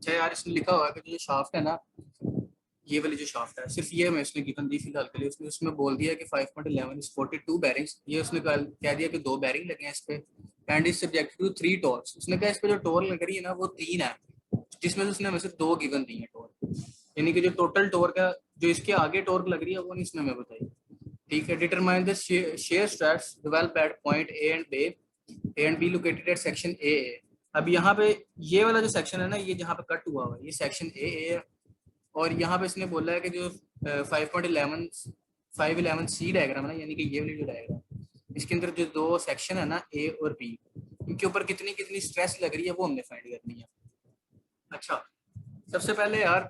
अच्छा यार, इसमें लिखा हुआ है कि जो शाफ्ट है ना, ये वाली जो शाफ्ट है, सिर्फ ये हमें उसने गिवन दी फिलहाल के लिए। उसने उसमें बोल दिया कि 5.11 इज 42 बैरिंग्स। ये उसने कह दिया कि 2 बैरिंग लगे हैं इस पे, and is subject to 3 torques. उसने कहा इस पे जो टॉर्क लग रही है ना वो 3 है, जिसमें से उसने हमें सिर्फ 2 गिवन दी है टॉर्क। यानी कि जो टोटल टॉर्क है, जो इसके आगे टॉर्क लग रही है वो नहीं इसने हमें बताई। ठीक है। Determine the shear stress develop at point A and be located at section A. अब यहाँ पे ये वाला जो सेक्शन है ना, ये जहाँ पे कट हुआ हुआ है ये सेक्शन ए है। और यहाँ पे इसने बोला है कि जो 5.11 डायग्राम है ना, यानी कि ये वाली जो डायग्राम, इसके अंदर जो 2 सेक्शन है ना, ए और बी, इनके ऊपर कितनी कितनी स्ट्रेस लग रही है वो हमने फाइंड करनी है। अच्छा, सबसे पहले यार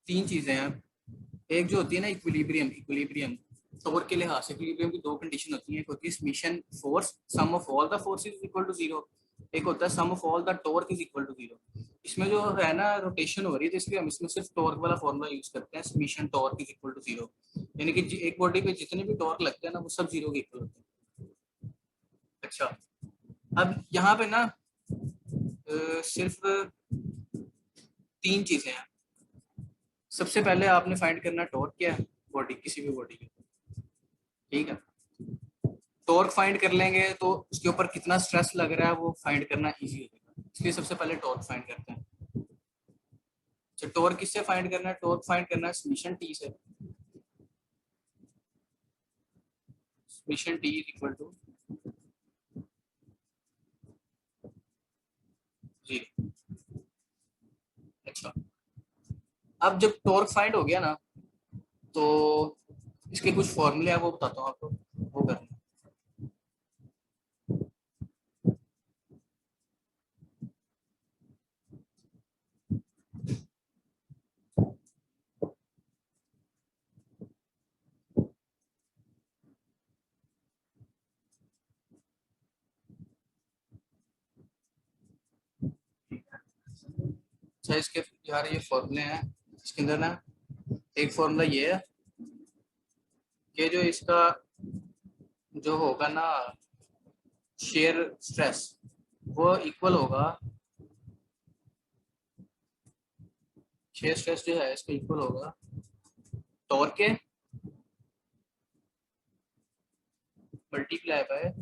3 चीजें हैं। एक जो होती है ना इक्विलिब्रियम, इक्विलिब्रियम टॉर्क के लिहाज से इक्विलिब्रियम की 2 कंडीशन होती है। एक होती है summation force, sum of all the forces is equal to 0। एक होता है sum of all the torque is equal to 0। इसमें जो है ना रोटेशन हो रही है, तो इसलिए हम इसमें सिर्फ टॉर्क वाला फॉर्मूला यूज करते हैं, summation torque is equal to 0। यानी कि एक बॉडी पे जितने भी टॉर्क लगते हैं ना वो सब 0 के इक्वल होते हैं। अच्छा, अब यहाँ पे ना सिर्फ 3 चीजें हैं। सबसे पहले आपने फाइंड करना टॉर्क क्या है, बॉडी, किसी भी बॉडी की। ठीक है। टॉर्क फाइंड कर लेंगे तो उसके ऊपर कितना स्ट्रेस लग रहा है वो फाइंड करना इजी हो जाएगा, इसलिए सबसे पहले टॉर्क फाइंड करते हैं। तो टॉर्क किससे फाइंड करना है? टॉर्क फाइंड करना है समेशन टी से। Summation T is equal to 0। अच्छा, अब जब टॉर्क फाइंड हो गया ना, तो इसके कुछ फॉर्मूले हैं वो बताता हूँ आपको, वो करना। अच्छा, इसके यार ये फॉर्मूले हैं। इसके अंदर ना एक फॉर्मूला ये है कि जो इसका जो होगा ना शेयर स्ट्रेस, वो इक्वल होगा, शेयर स्ट्रेस जो है इसका इक्वल होगा टॉर्क के मल्टीप्लाई बाय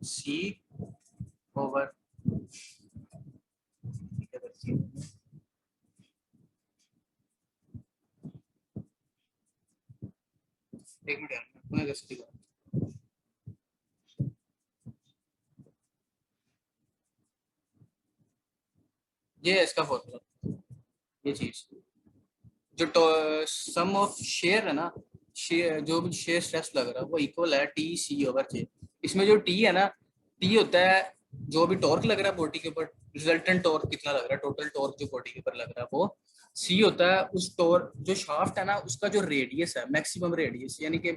सी ओवर। एक मिनट यार, मैं कैसे दिखा, ये है इसका फॉर्मूला। ये चीज जो सम ऑफ शेयर है ना, शेयर जो भी शेयर स्ट्रेस लग रहा है वो इक्वल है टी सी ओवर जे। इसमें जो टी है ना, टी होता है जो भी टॉर्क लग रहा है बॉडी के ऊपर, रिजल्टेंट टॉर्क कितना लग रहा है, टोटल टॉर्क जो बॉडी के ऊपर लग रहा है वो। सी होता है उस टॉर्क, जो शाफ्ट है ना उसका जो रेडियस है, मैक्सिमम रेडियस, यानी कि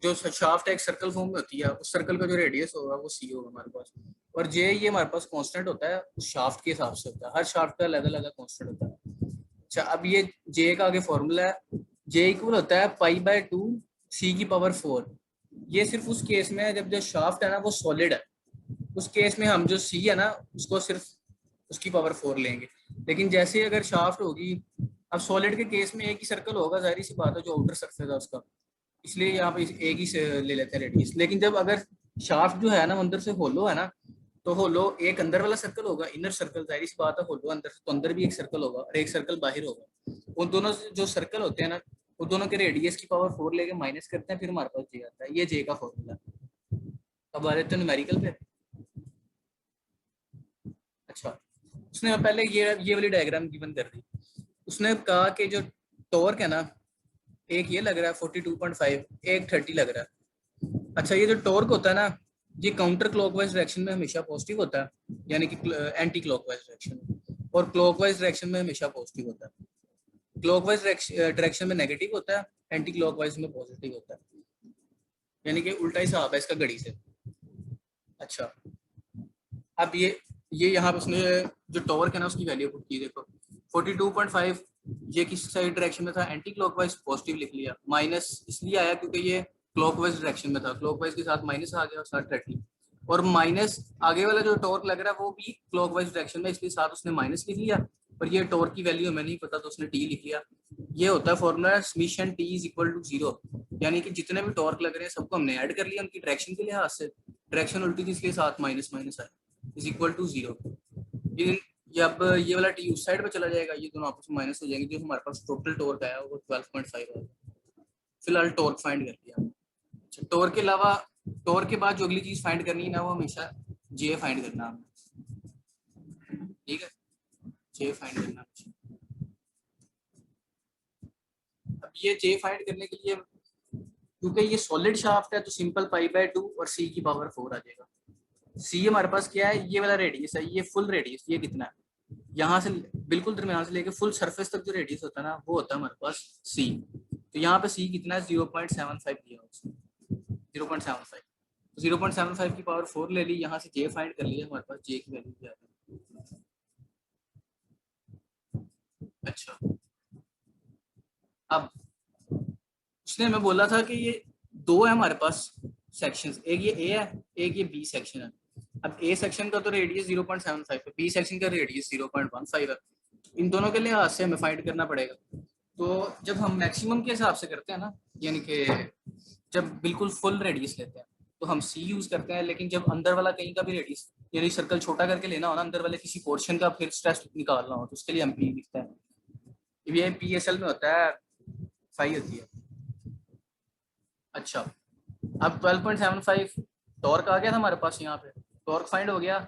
जो शाफ्ट एक सर्कल फॉर्म में होती है, उस सर्कल का जो रेडियस होगा वो सी होगा हमारे पास। और जे ये हमारे पास कांस्टेंट होता है उस शाफ्ट के हिसाब से होता है, हर शाफ्ट का अलग अलग कांस्टेंट होता है। अच्छा, अब ये जे का आगे फॉर्मूला है, जे इक्वल होता है पाई/2 सी की पावर 4। ये सिर्फ उस केस में है जब जो शाफ्ट है ना वो सॉलिड है, उस केस में हम जो सी है ना उसको सिर्फ उसकी पावर 4 लेंगे। लेकिन जैसे अगर शाफ्ट होगी, अब सॉलिड के केस में एक ही सर्कल होगा, जाहिर सी बात है जो आउटर सरफेस है उसका, इसलिए यहाँ पे एक ही से ले लेते हैं रेडियस। लेकिन जब अगर शाफ्ट जो है ना अंदर से होलो है ना, तो होलो एक अंदर वाला सर्कल होगा, इनर सर्कल, जाहिर सी बात है होलो अंदर से, तो अंदर भी एक सर्कल होगा और एक सर्कल बाहर होगा। उन दोनों जो सर्कल होते हैं ना, उन दोनों के रेडियस की पावर 4 लेके माइनस करते हैं, फिर हमारे पास जे आता है। ये जे का फॉर्मूला। अब आ रहे थे न्यूमेरिकल पे। अच्छा, उसने पहले ये वाली डायग्राम गिवन कर दी। उसने कहा कि जो टॉर्क है ना, एक ये लग रहा है 42.5, एक 30 लग रहा है। अच्छा, ये जो टॉर्क होता है ना, ये काउंटर क्लॉकवाइज डायरेक्शन में हमेशा पॉजिटिव होता है, यानी कि एंटी क्लॉकवाइज डायरेक्शन में, और क्लॉकवाइज डायरेक्शन में हमेशा पॉजिटिव होता है। क्लॉकवाइज डायरेक्शन में नेगेटिव होता है, एंटी क्लॉकवाइज में पॉजिटिव होता है, यानी कि उल्टा हिसाब है इसका घड़ी से। अच्छा, अब ये यहाँ पे उसने जो टॉर्क है ना उसकी वैल्यू पुट की, देखो 42.5, ये किस साइड डायरेक्शन में था, एंटी क्लॉकवाइज, पॉजिटिव लिख लिया। माइनस इसलिए आया क्योंकि ये क्लॉकवाइज डायरेक्शन में था, क्लॉकवाइज के साथ माइनस आ गया और साथ 30। और माइनस आगे वाला जो टॉर्क लग रहा है वो भी क्लॉकवाइज डायरेक्शन में, इसलिए साथ उसने माइनस लिख लिया, पर ये टॉर्क की वैल्यू हमें नहीं पता तो उसने टी लिख लिया। ये होता है formula summation T is equal to zero, यानी कि जितने भी टॉर्क लग रहे हैं सबको हमने ऐड कर लिया उनकी डायरेक्शन के लिहाज से, डायरेक्शन उल्टी थी इसलिए साथ माइनस माइनस है इज इक्वल टू जीरो। ये अब ये वाला टी उस साइड पे चला जाएगा, ये दोनों आपस में माइनस हो जाएंगे, जो हमारे पास टोटल टॉर्क आया वो 12.5 है। फिलहाल टॉर्क फाइंड कर लिया। अच्छा, टॉर्क के अलावा, टॉर्क के बाद जो अगली चीज फाइंड करनी है ना वो हमेशा जे फाइंड करना है, ठीक है, जे फाइंड करना है। अब ये जे फाइंड करने के लिए, क्योंकि ये सॉलिड शाफ्ट है तो सिंपल पाई बाय 2 और सी की पावर 4 आ जाएगा। सी हमारे पास क्या है, ये वाला रेडियस है, ये फुल रेडियस, ये कितना है, यहाँ से बिल्कुल दरमियान से लेके फुल सरफेस तक जो रेडियस होता है ना वो होता है हमारे पास सी। तो यहाँ पे सी कितना है, 0.75 दिया उसने, 0.75, 0.75 की पावर 4 ले ली, यहाँ से जे फाइंड कर लिया, हमारे पास जे की वैल्यू क्या है। अच्छा, अब उसने हमें बोला था कि ये दो है हमारे पास सेक्शंस, एक ये ए है एक ये बी सेक्शन है। अब ए सेक्शन का तो रेडियस 0.75 है, बी सेक्शन का रेडियस 0.15 है, इन दोनों के लिहाज से हमें फाइंड करना पड़ेगा। तो जब हम मैक्सिमम के हिसाब से करते हैं ना, यानी कि जब बिल्कुल फुल रेडियस लेते हैं तो हम सी यूज करते हैं, लेकिन जब अंदर वाला कहीं का भी रेडियस, यानी सर्कल छोटा करके लेना हो ना, अंदर वाले किसी पोर्शन का फिर स्ट्रेस निकालना हो तो उसके लिए हम पी लिखते हैं। ये पी एस एल में होता है, फाई होती है। अच्छा, अब 12.75 टॉर्क आ गया था हमारे पास, यहाँ पे टॉर्क फाइंड हो गया,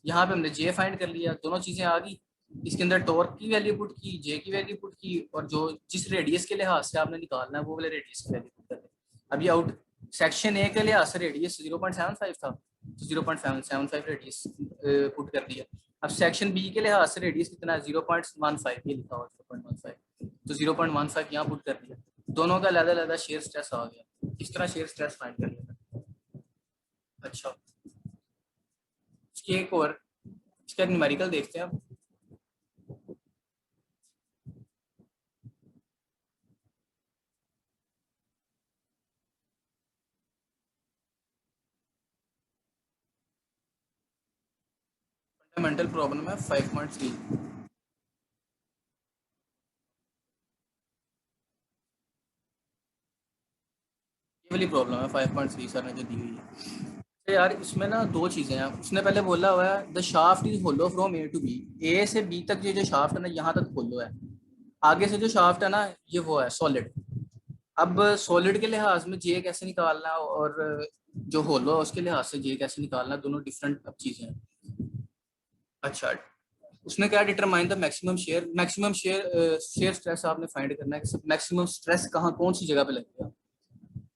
यहाँ पे हमने जे फाइंड कर लिया, दोनों चीजें आ गई, इसके अंदर टॉर्क की वैल्यू पुट की, जे की वैल्यू पुट की, और जो जिस रेडियस के लिहाज से आपने निकालना है वो वाले रेडियस की वैल्यू पुट कर दी। अभी आउट सेक्शन ए के लिहाज से रेडियस 0.75 था, तो 0.75 रेडियस पुट कर दिया। अब सेक्शन बी के लिहाज से रेडियस कितना है, 0.15, ये लिखा हुआ 0.15, तो 0.15 यहाँ पुट कर दिया, दोनों का अलग अलग शेयर स्ट्रेस आ गया, इस तरह शेयर स्ट्रेस फाइंड कर लिया। अच्छा, इसकी एक और, इसका न्यूमेरिकल देखते हैं अब। फंडामेंटल प्रॉब्लम है 5.3, ये वाली प्रॉब्लम है 5.3 सर ने जो दी हुई है। तो यार इसमें ना दो चीजें हैं, उसने पहले बोला हुआ है the shaft is hollow from A to B, A से बी तक ये जो शाफ्ट है ना यहाँ तक होलो है, आगे से जो शाफ्ट है ना ये वो है सॉलिड। अब सॉलिड के लिहाज में जे कैसे निकालना और जो होलो है उसके लिहाज से जे कैसे निकालना, दोनों डिफरेंट अब चीजें हैं। अच्छा, उसने क्या determine the maximum share, maximum share shear stress आपने फाइंड करना है कि मैक्सिमम स्ट्रेस कहाँ कौन सी जगह पे लगेगा,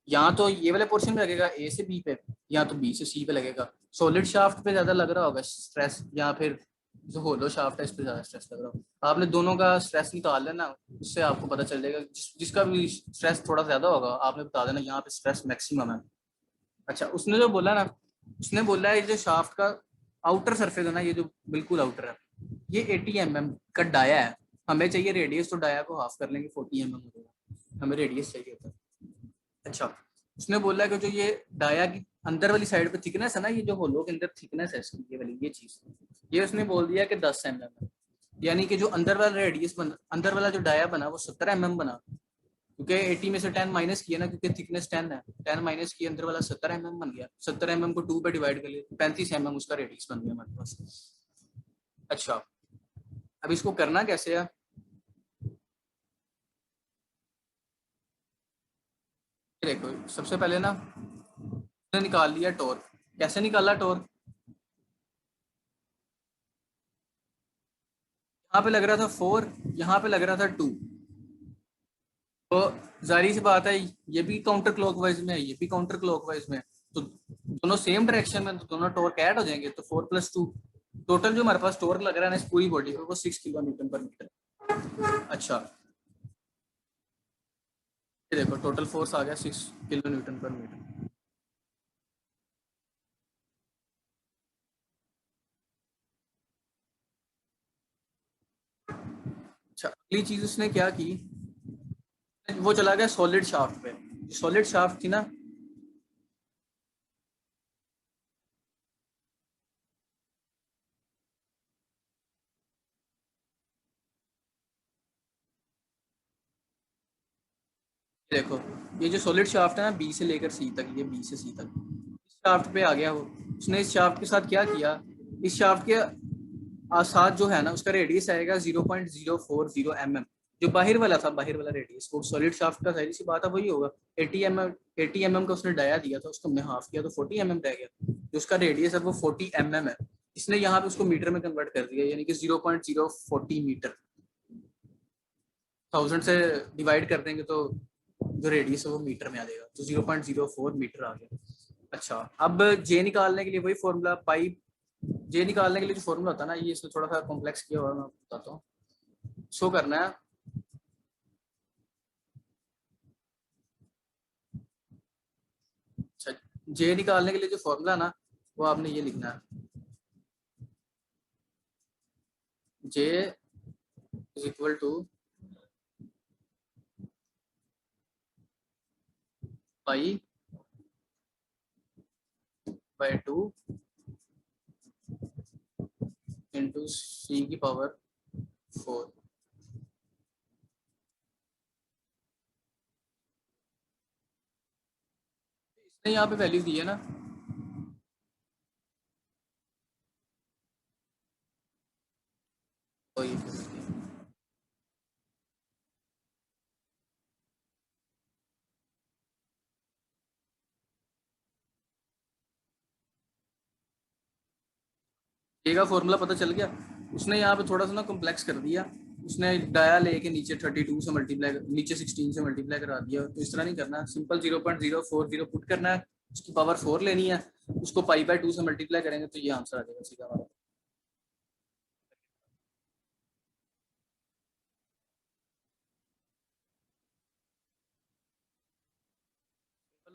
यहाँ तो ये वाले पोर्शन में लगेगा ए से बी पे, या तो बी से सी पे लगेगा, सॉलिड शाफ्ट पे ज्यादा लग रहा होगा स्ट्रेस, या फिर जो होलो शाफ्ट है इस पे ज्यादा स्ट्रेस लग रहा होगा। आपने दोनों का स्ट्रेस निकाल लेना, उससे आपको पता चल जाएगा, जिसका भी स्ट्रेस थोड़ा ज्यादा होगा आपने बता देना यहाँ पे स्ट्रेस मैक्सिमम है। अच्छा, उसने जो बोला ना, उसने बोला है ये जो शाफ्ट का आउटर सरफेस है ना, ये जो बिल्कुल आउटर है, ये 80 mm का डाया है, हमें चाहिए रेडियस, तो डाया को हाफ कर लेंगे 40 mm हो जाएगा, हमें रेडियस चाहिए होता है। अच्छा, उसने बोला कि जो ये डाया की अंदर वाली साइड पे थिकनेस है ना, ये जो होलो के अंदर थिकनेस है इसकी, ये वाली ये चीज, ये उसने बोल दिया कि 10 mm है, यानी कि जो अंदर वाला रेडियस बना, अंदर वाला जो डाया बना वो 70 mm बना, क्योंकि 80 में से 10 माइनस किया ना, क्योंकि थिकनेस 10 है, 10 माइनस किया, अंदर वाला 70 mm बन गया, 70 mm को 2 पे डिवाइड कर लिया, 35 mm उसका रेडियस बन गया हमारे पास। अच्छा, अब इसको करना कैसे है, देखो सबसे पहले ना निकाल लिया टॉर्क, कैसे निकाला टॉर्क, यहाँ पे लग रहा था 4, यहाँ पे लग रहा था 2, तो जारी सी बात है ये भी काउंटर क्लॉकवाइज में है, ये भी काउंटर क्लॉकवाइज में है, तो दोनों सेम डायरेक्शन में, तो दोनों टॉर्क ऐड हो जाएंगे, तो 4 + 2, टोटल जो हमारे पास टॉर्क लग रहा है ना इस पूरी बॉडी पे वो 6 kN/m। अच्छा, ये देखो टोटल फोर्स आ गया 6 kN/m। अच्छा, अगली चीज उसने क्या की, वो चला गया सॉलिड शाफ्ट पे, सॉलिड शाफ्ट थी ना, देखो ये जो सॉलिड शाफ्ट है ना, बी से लेकर सी तक, ये बी से सी तक, इस शाफ्ट पे आ गया वो। उसने इस शाफ्ट के साथ क्या किया, इस शाफ्ट के साथ जो है ना उसका रेडियस आएगा 0.040 mm। जो बाहर वाला था, बाहर वाला रेडियस, वो सॉलिड शाफ्ट का साइज सी बात है वही होगा। 80 mm, 80 mm का उसने डाया दिया था, उसको हमने हाफ किया तो 40 mm रह गया। जो उसका रेडियस है वो 40 mm है। इसने यहाँ पे उसको मीटर में कन्वर्ट कर दिया, यानी कि 0.040 मीटर। 1000 से डिवाइड कर देंगे तो जो रेडियस है वो मीटर में आ जाएगा, तो 0.04 मीटर आ गया। अच्छा, अब जे निकालने के लिए वही फॉर्मूला पाई। जे निकालने के लिए जो फॉर्मूला होता है ना, ये इसमें थोड़ा सा कॉम्प्लेक्स किया हुआ है, मैं बताता हूँ। शो करना है, अच्छा, जे निकालने के लिए जो फॉर्मूला ना, वो आपने ये लिखना है, J is equal to pi by 2 into C की पावर 4। इसने यहाँ पे वैल्यू दी है ना, तो ये ए का फॉर्मूला पता चल गया। उसने यहाँ पे थोड़ा सा ना कॉम्प्लेक्स कर दिया। उसने डाया लेके नीचे 32 से मल्टीप्लाई, नीचे 16 से मल्टीप्लाई करा दिया। तो इस तरह नहीं करना, सिंपल 0.040 पुट करना है, उसकी पावर 4 लेनी है, उसको पाई बाय 2 से मल्टीप्लाई करेंगे तो ये आंसर आ जाएगा सीधा हमारा।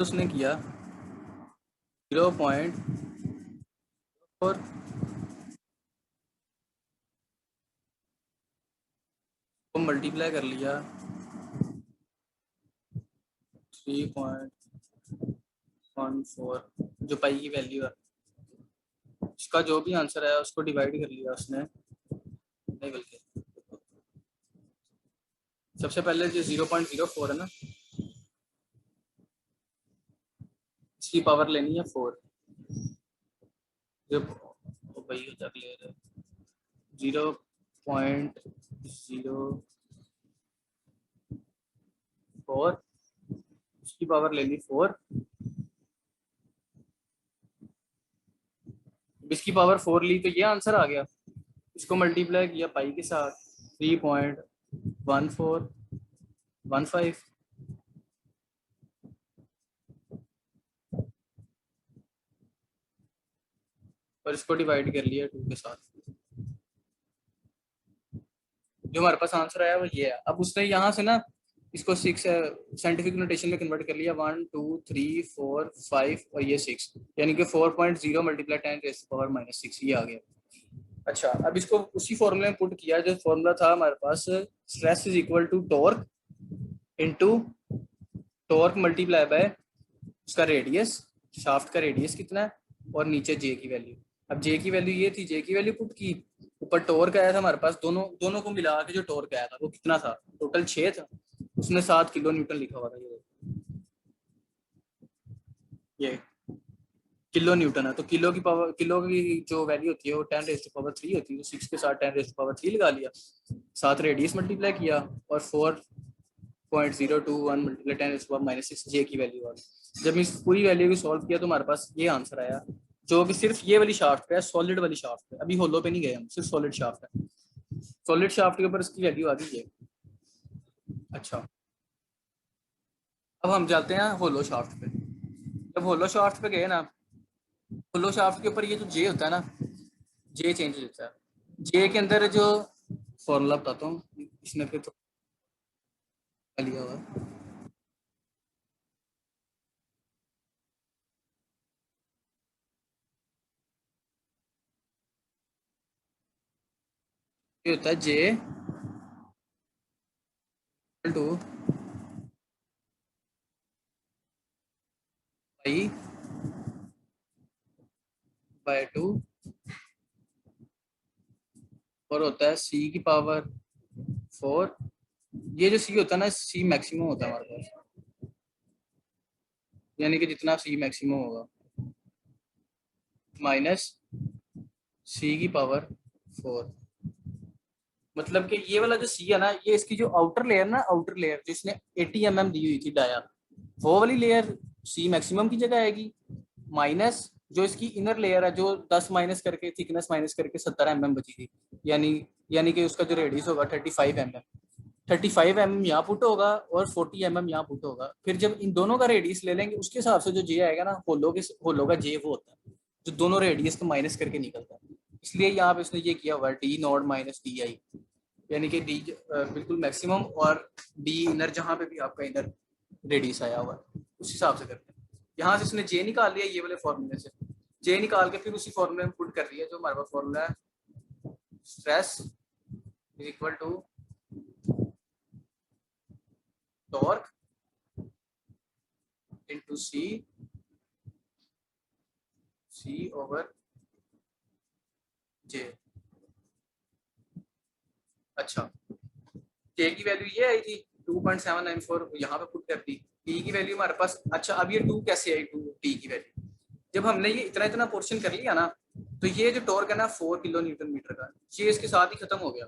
उसने किया 0.4 को मल्टीप्लाई कर लिया 3.14, जो पाई की वैल्यू है, उसका जो भी आंसर है उसको डिवाइड कर लिया उसने, नहीं बल्कि सबसे पहले जो 0.04 है ना, इसकी पावर लेनी है 4। जब वही होता क्लियर है, 0.04, उसकी पावर लेनी 4, इसकी पावर 4 ली तो ये आंसर आ गया। इसको मल्टीप्लाई किया पाई के साथ, 3.1415, और इसको डिवाइड कर लिया 2 के साथ। जो हमारे पास आंसर आया वो ये है। अब उसने यहाँ से ना इसको 6 साइंटिफिक नोटेशन में कन्वर्ट कर लिया, 1 2 3 4 5 और ये 6, यानी कि 4.0 मल्टीप्लाई 10⁻⁻⁶ ये आ गया। अच्छा, अब इसको उसी फॉर्मूले में पुट किया जो फॉर्मूला था हमारे पास, stress is equal to torque into torque multiply by उसका रेडियस, शाफ्ट का रेडियस कितना है, और नीचे जे की वैल्यू। अब जे की वैल्यू ये थी, जे की वैल्यू पुट की, ऊपर टॉर्क आया था हमारे पास, दोनों दोनों को मिला के जो टॉर्क आया था वो कितना था, टोटल 6 था, उसने 7 किलो न्यूटन लिखा हुआ था। ये किलो न्यूटन है, तो किलो की पावर, किलो की जो वैल्यू होती है वो 10⁻³ होती है, तो 6 के साथ 10⁻³ लगा लिया, साथ रेडियस मल्टीप्लाई किया, और 4.021 मल्टीप्लाई 10⁻⁻⁶ जे की वैल्यू आ गई। जब इस पूरी वैल्यू को सॉल्व किया तो हमारे पास ये आंसर आया, जो कि सिर्फ ये वाली शाफ्ट पे है, सॉलिड वाली शाफ्ट पे। अभी होलो पे नहीं गए हम, सिर्फ सॉलिड शाफ्ट है। सॉलिड शाफ्ट के ऊपर इसकी वैल्यू आ गई है। अच्छा, अब हम जाते हैं होलो शाफ्ट पे। जब होलो शाफ्ट पे गए ना, होलो शाफ्ट के ऊपर ये जो जे होता है ना, जे चेंज हो जाता है। जे के अंदर जो फॉर्मूला बताता हूँ, इसने फिर तो लिया हुआ है। ये होता है जे टू पाई बाय 2, और होता है सी की पावर 4। ये जो सी होता है ना, सी मैक्सिमम होता है हमारे पास। यानी कि जितना सी मैक्सिमम होगा माइनस सी की पावर 4। मतलब कि ये वाला जो सी है ना, ये इसकी जो आउटर लेयर ना, आउटर लेयर जो इसने 80 दी हुई थी डाया, वो वाली लेयर सी मैक्सिमम की जगह आएगी, माइनस जो इसकी इनर लेयर है जो 10 माइनस करके थिकनेस माइनस करके 70 बची थी, यानी यानी कि उसका जो रेडियस होगा 35 यहाँ पुट होगा और 40 यहाँ पुट होगा। फिर जब इन दोनों का रेडियस ले लेंगे उसके हिसाब से जो जे आएगा ना, होलो का जे वो होता है जो दोनों रेडियस को माइनस करके निकलता है। इसलिए यहाँ पे उसने ये किया हुआ D not minus D I, यानी कि डी बिल्कुल मैक्सिमम और डी इनर जहाँ पे भी आपका इनर रेडियस आया हुआ है उस हिसाब से करते हैं। यहाँ से उसने जे निकाल लिया ये वाले फॉर्मूले से, जे निकाल के फिर उसी फॉर्मूले में पुट कर दिया जो हमारे पास फॉर्मूला है, stress is equal to torque into C over J. अच्छा, के की वैल्यू ये आई थी 2.794, यहाँ पे पुट कर दी। टी की वैल्यू हमारे पास, अच्छा अब ये 2 कैसे आई, 2 टी की वैल्यू, जब हमने ये इतना इतना पोर्शन कर लिया ना, तो ये जो टॉर्क है ना 4 किलो न्यूटन मीटर का, ये इसके साथ ही खत्म हो गया।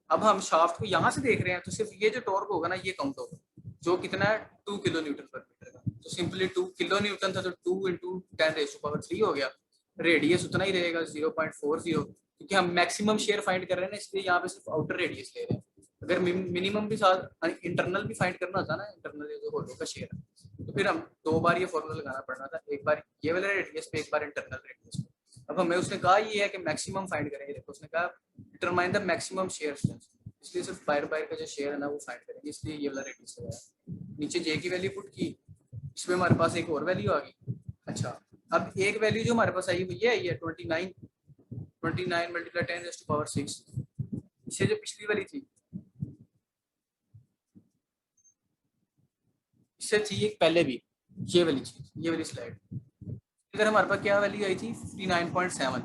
अब हम शाफ्ट को यहाँ से देख रहे हैं तो सिर्फ ये जो टॉर्क होगा ना ये काउंट होगा, जो कितना है 2 किलो न्यूटन पर मीटर का। तो सिंपली 2 किलो न्यूटन था तो 2 इंटू 10⁻³ हो गया, रेडियस उतना ही रहेगा 0.40, क्योंकि हम मैक्सिमम शेयर फाइंड कर रहे हैं ना, इसलिए यहाँ पे सिर्फ आउटर रेडियस ले रहे हैं। अगर मिनिमम भी साथ इंटरनल भी फाइंड करना होता ना, इंटरनल जो होलो का शेयर है, तो फिर हम 2 बार ये फॉर्मूला लगाना पड़ना था, एक बार ये वाले रेडियस पे, एक बार इंटरनल रेडियस पे। अब हमें उसने कहा ये है कि मैक्सिमम फाइंड करेंगे, देखो उसने कहा determine the maximum shear strength, इसलिए सिर्फ बायर बायर का जो शेयर है ना वो फाइंड करेंगे, इसलिए ये वाला रेडियस लगाया। नीचे जे की वैल्यू पुट की, इसमें हमारे पास एक और वैल्यू आ गई। अच्छा, अब एक वैल्यू जो हमारे पास आई वो ये आई है 29, 29 मल्टीप्लाई 10⁻⁶, इससे जो पिछली वाली थी इससे थी एक पहले भी, ये वाली चीज, ये वाली स्लाइड, अगर हमारे पास क्या वैल्यू आई थी 59.7।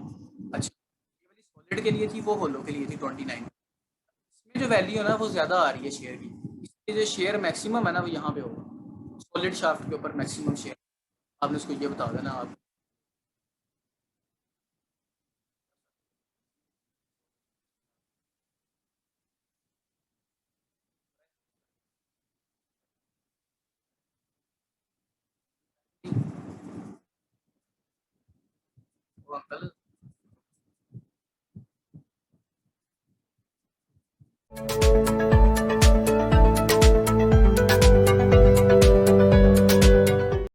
अच्छा, ये वाली सॉलिड के लिए थी, वो होलो के लिए थी 29। इसमें जो वैल्यू है ना वो ज्यादा आ रही है शेयर की, इसलिए जो शेयर मैक्सिमम है ना वो यहाँ पे होगा, सॉलिड शाफ्ट के ऊपर मैक्सिमम शेयर। आपने उसको ये बता देना आप। वो अंकल